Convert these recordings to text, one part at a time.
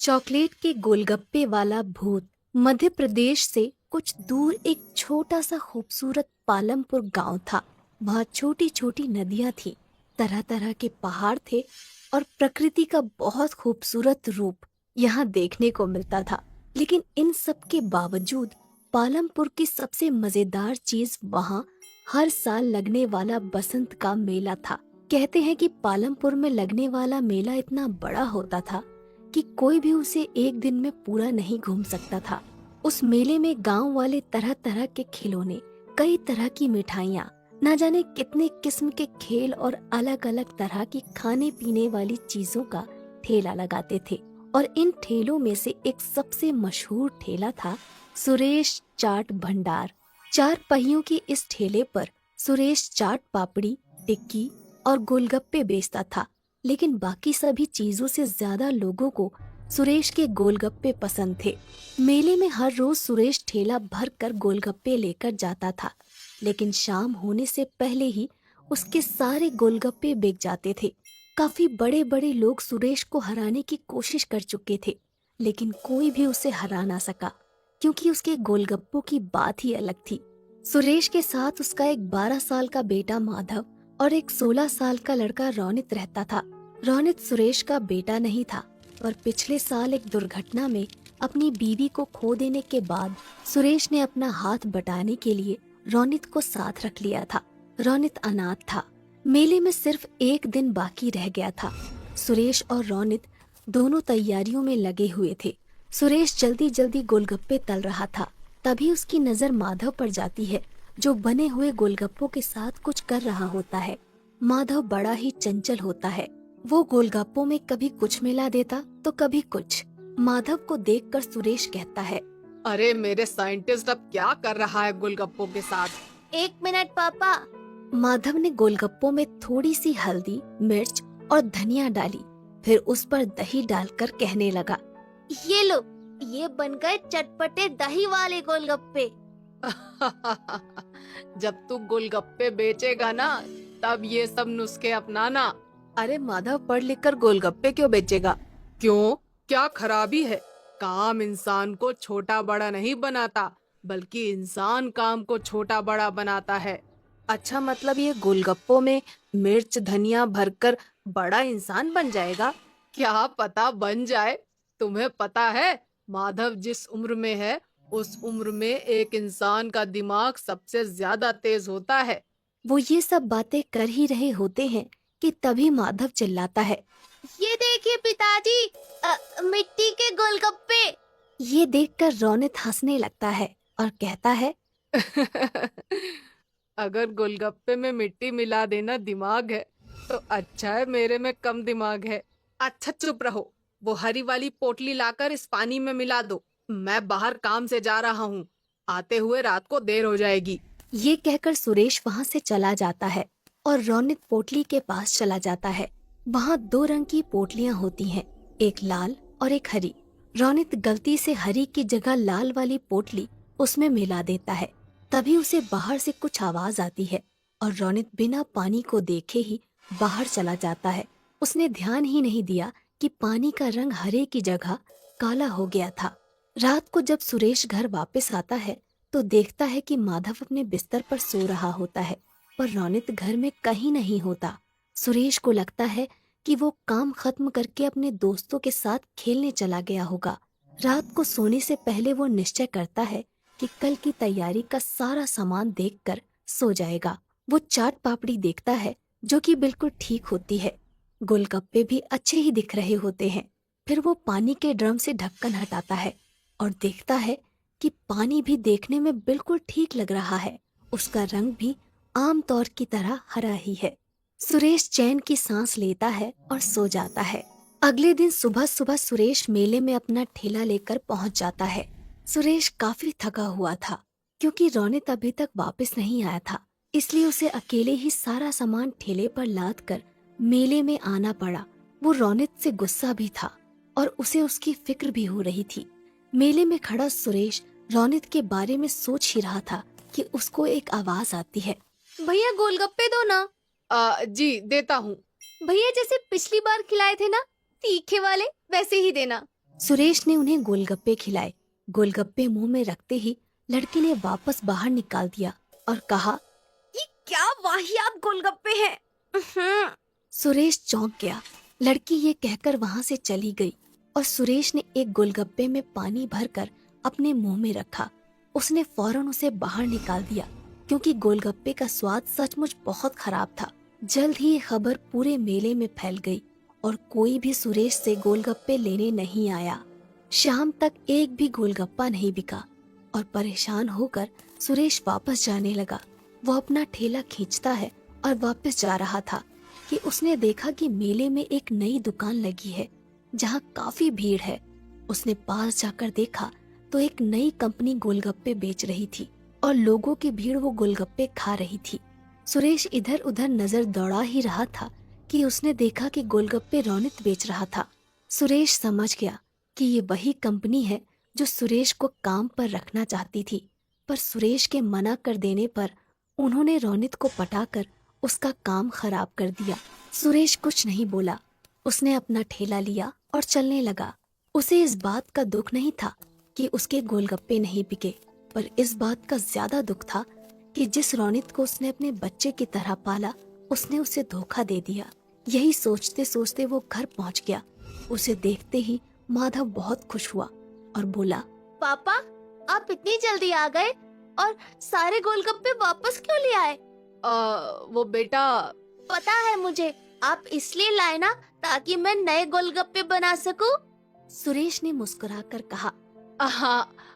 Chocolate के गोलगप्पे वाला भूत। मध्य प्रदेश से कुछ दूर एक छोटा सा खूबसूरत पालमपुर गांव था। वहाँ छोटी छोटी नदियाँ थीं, तरह तरह के पहाड़ थे और प्रकृति का बहुत खूबसूरत रूप यहाँ देखने को मिलता था। लेकिन इन सब के बावजूद पालमपुर की सबसे मजेदार चीज वहाँ हर साल लगने वाला बसंत का मेला था। कहते हैं कि पालमपुर में लगने वाला मेला इतना बड़ा होता था कि कोई भी उसे एक दिन में पूरा नहीं घूम सकता था। उस मेले में गांव वाले तरह तरह के खिलौने, कई तरह की मिठाइयाँ, न जाने कितने किस्म के खेल और अलग अलग तरह की खाने पीने वाली चीजों का ठेला लगाते थे। और इन ठेलों में से एक सबसे मशहूर ठेला था सुरेश चाट भंडार। चार पहियों की इस ठेले पर सुरेश चाट पापड़ी, टिक्की और गोलगप्पे बेचता था। लेकिन बाकी सभी चीजों से ज्यादा लोगों को सुरेश के गोलगप्पे पसंद थे। मेले में हर रोज सुरेश ठेला भर कर गोलगप्पे लेकर जाता था, लेकिन शाम होने से पहले ही उसके सारे गोलगप्पे बिक जाते थे। काफी बड़े बड़े लोग सुरेश को हराने की कोशिश कर चुके थे, लेकिन कोई भी उसे हरा ना सका, क्योंकि उसके गोलगप्पों की बात ही अलग थी। सुरेश के साथ उसका एक 12 साल का बेटा माधव और एक 16 साल का लड़का रोनित रहता था। रोनित सुरेश का बेटा नहीं था, और पिछले साल एक दुर्घटना में अपनी बीवी को खो देने के बाद सुरेश ने अपना हाथ बटाने के लिए रोनित को साथ रख लिया था। रोनित अनाथ था। मेले में सिर्फ एक दिन बाकी रह गया था। सुरेश और रोनित दोनों तैयारियों में लगे हुए थे। सुरेश जल्दी जल्दी गोलगप्पे तल रहा था। तभी उसकी नजर माधव पर जाती है, जो बने हुए गोलगप्पों के साथ कुछ कर रहा होता है। माधव बड़ा ही चंचल होता है। वो गोलगप्पों में कभी कुछ मिला देता तो कभी कुछ। माधव को देखकर सुरेश कहता है, अरे मेरे साइंटिस्ट अब क्या कर रहा है गोलगप्पों के साथ? 1 मिनट पापा। माधव ने गोलगप्पों में थोड़ी सी हल्दी, मिर्च और धनिया डाली। फिर उस पर दही डालकर कहने लगा, ये लो, ये बन गए चटपटे दही वाले गोलगप्पे। जब तू गोलगप्पे बेचेगा ना, तब ये सब नुस्खे अपनाना। अरे माधव पढ़ लिख कर गोलगप्पे क्यों बेचेगा? क्यों, क्या खराबी है? काम इंसान को छोटा बड़ा नहीं बनाता, बल्कि इंसान काम को छोटा बड़ा बनाता है। अच्छा, मतलब ये गोलगप्पों में मिर्च धनिया भरकर बड़ा इंसान बन जाएगा? क्या पता बन जाए। तुम्हें पता है, माधव जिस उम्र में है, उस उम्र में एक इंसान का दिमाग सबसे ज्यादा तेज होता है। वो ये सब बातें कर ही रहे होते हैं कि तभी माधव चिल्लाता है, ये देखिए पिताजी, मिट्टी के गोलगप्पे। ये देखकर रोनित हंसने लगता है और कहता है, अगर गोलगप्पे में मिट्टी मिला देना दिमाग है, तो अच्छा है मेरे में कम दिमाग है। अच्छा चुप रहो, वो हरी वाली पोटली लाकर इस पानी में मिला दो। मैं बाहर काम से जा रहा हूँ, आते हुए रात को देर हो जाएगी। ये कहकर सुरेश वहाँ से चला जाता है और रोनित पोटली के पास चला जाता है। वहाँ 2 रंग की पोटलियाँ होती हैं, एक लाल और एक हरी। रोनित गलती से हरी की जगह लाल वाली पोटली उसमें मिला देता है। तभी उसे बाहर से कुछ आवाज आती है और रोनित बिना पानी को देखे ही बाहर चला जाता है। उसने ध्यान ही नहीं दिया कि पानी का रंग हरे की जगह काला हो गया था। रात को जब सुरेश घर वापस आता है तो देखता है कि माधव अपने बिस्तर पर सो रहा होता है, पर रोनित घर में कहीं नहीं होता। सुरेश को लगता है कि वो काम खत्म करके अपने दोस्तों के साथ खेलने चला गया होगा। रात को सोने से पहले वो निश्चय करता है कि कल की तैयारी का सारा सामान देखकर सो जाएगा। वो चाट पापड़ी देखता है, जो कि बिल्कुल ठीक होती है। गोलगप्पे भी अच्छे ही दिख रहे होते हैं। फिर वो पानी के ड्रम से ढक्कन हटाता है और देखता है कि पानी भी देखने में बिल्कुल ठीक लग रहा है। उसका रंग भी आम तौर की तरह हरा ही है। सुरेश चैन की सांस लेता है और सो जाता है। अगले दिन सुबह सुबह सुरेश मेले में अपना ठेला लेकर पहुंच जाता है। सुरेश काफी थका हुआ था, क्योंकि रोनित अभी तक वापस नहीं आया था। इसलिए उसे अकेले ही सारा सामान ठेले पर लाद कर मेले में आना पड़ा। वो रोनित से गुस्सा भी था और उसे उसकी फिक्र भी हो रही थी। मेले में खड़ा सुरेश रोनित के बारे में सोच ही रहा था कि उसको एक आवाज आती है, भैया गोलगप्पे दो ना। जी देता हूँ। भैया जैसे पिछली बार खिलाए थे ना, तीखे वाले, वैसे ही देना। सुरेश ने उन्हें गोलगप्पे खिलाए। गोलगप्पे मुंह में रखते ही लड़की ने वापस बाहर निकाल दिया और कहा, ये क्या वाहियात गोलगप्पे हैं। सुरेश चौंक गया। लड़की ये कहकर वहां से चली गई और सुरेश ने एक गोलगप्पे में पानी भरकर अपने मुंह में रखा। उसने फौरन उसे बाहर निकाल दिया क्योंकि गोलगप्पे का स्वाद सचमुच बहुत खराब था। जल्द ही ये खबर पूरे मेले में फैल गई और कोई भी सुरेश से गोलगप्पे लेने नहीं आया। शाम तक एक भी गोलगप्पा नहीं बिका और परेशान होकर सुरेश वापस जाने लगा। वो अपना ठेला खींचता है और वापस जा रहा था कि उसने देखा कि मेले में एक नई दुकान लगी है जहाँ काफी भीड़ है। उसने पास जाकर देखा तो एक नई कंपनी गोलगप्पे बेच रही थी और लोगों की भीड़ वो गोलगप्पे खा रही थी। सुरेश इधर उधर नजर दौड़ा ही रहा था कि उसने देखा कि गोलगप्पे रौनित बेच रहा था। सुरेश समझ गया कि ये वही कंपनी है जो सुरेश को काम पर रखना चाहती थी, पर सुरेश के मना कर देने पर उन्होंने रौनित को पटाकर उसका काम खराब कर दिया। सुरेश कुछ नहीं बोला। उसने अपना ठेला लिया और चलने लगा। उसे इस बात का दुख नहीं था कि उसके गोलगप्पे नहीं बिके, पर इस बात का ज्यादा दुख था कि जिस रौनित को उसने अपने बच्चे की तरह पाला, उसने उसे धोखा दे दिया। यही सोचते सोचते वो घर पहुंच गया। उसे देखते ही माधव बहुत खुश हुआ और बोला, पापा, आप इतनी जल्दी आ गए और सारे गोलगप्पे वापस क्यों ले आए? वो बेटा, पता है मुझे, आप इसलिए लाए ना ताकि मैं नए गोलगप्पे बना सकूं। सुरेश ने मुस्कुराकर कहा।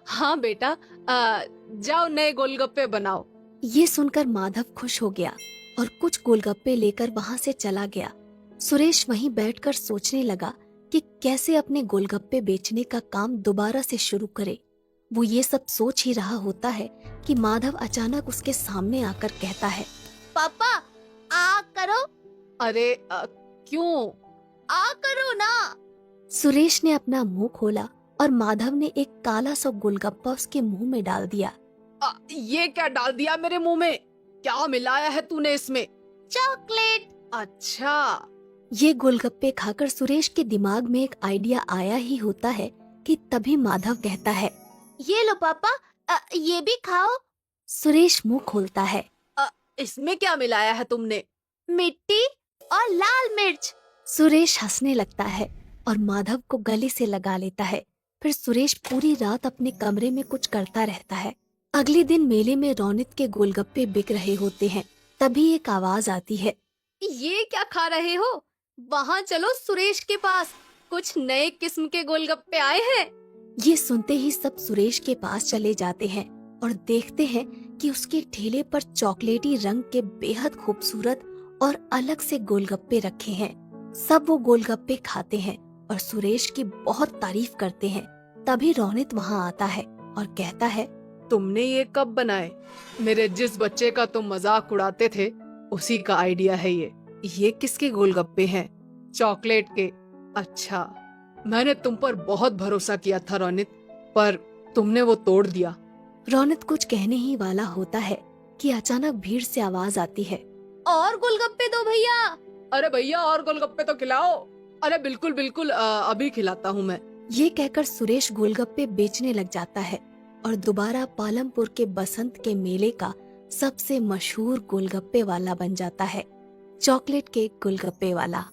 हाँ बेटा, जाओ नए गोलगप्पे बनाओ। ये सुनकर माधव खुश हो गया और कुछ गोलगप्पे लेकर वहां से चला गया। सुरेश वहीं बैठकर सोचने लगा कि कैसे अपने गोलगप्पे बेचने का काम दोबारा से शुरू करे। वो ये सब सोच ही रहा होता है कि माधव अचानक उसके सामने आकर कहता है, पापा, आ करो। अरे क्यों? आ करो ना। सुरेश ने अपना मुंह खोला और माधव ने एक काला सा गोलगप्पा उसके मुंह में डाल दिया। ये क्या डाल दिया मेरे मुंह में? क्या मिलाया है तूने इसमें? चॉकलेट। अच्छा। ये गोलगप्पे खाकर सुरेश के दिमाग में एक आइडिया आया ही होता है कि तभी माधव कहता है, ये लो पापा, ये भी खाओ। सुरेश मुंह खोलता है। इसमें क्या मिलाया है तुमने? मिट्टी और लाल मिर्च। सुरेश हंसने लगता है और माधव को गले से लगा लेता है। फिर सुरेश पूरी रात अपने कमरे में कुछ करता रहता है। अगले दिन मेले में रौनित के गोलगप्पे बिक रहे होते हैं। तभी एक आवाज आती है, ये क्या खा रहे हो? वहाँ चलो सुरेश के पास, कुछ नए किस्म के गोलगप्पे आए हैं। ये सुनते ही सब सुरेश के पास चले जाते हैं और देखते हैं कि उसके ठेले पर चॉकलेटी रंग के बेहद खूबसूरत और अलग से गोलगप्पे रखे हैं। सब वो गोलगप्पे खाते हैं और सुरेश की बहुत तारीफ करते हैं। तभी रौनित वहाँ आता है और कहता है, तुमने ये कब बनाए? मेरे जिस बच्चे का तुम मजाक उड़ाते थे उसी का आइडिया है ये। ये किसके गोलगप्पे हैं? चॉकलेट के। अच्छा, मैंने तुम पर बहुत भरोसा किया था रौनित, पर तुमने वो तोड़ दिया। रौनित कुछ कहने ही वाला होता है कि अचानक भीड़ से आवाज आती है, और गोलगप्पे दो भैया। अरे भैया, और गोलगप्पे तो खिलाओ। अरे बिल्कुल बिल्कुल, अभी खिलाता हूँ मैं। ये कहकर सुरेश गोलगप्पे बेचने लग जाता है और दोबारा पालमपुर के बसंत के मेले का सबसे मशहूर गोलगप्पे वाला बन जाता है, चॉकलेट के गोलगप्पे वाला।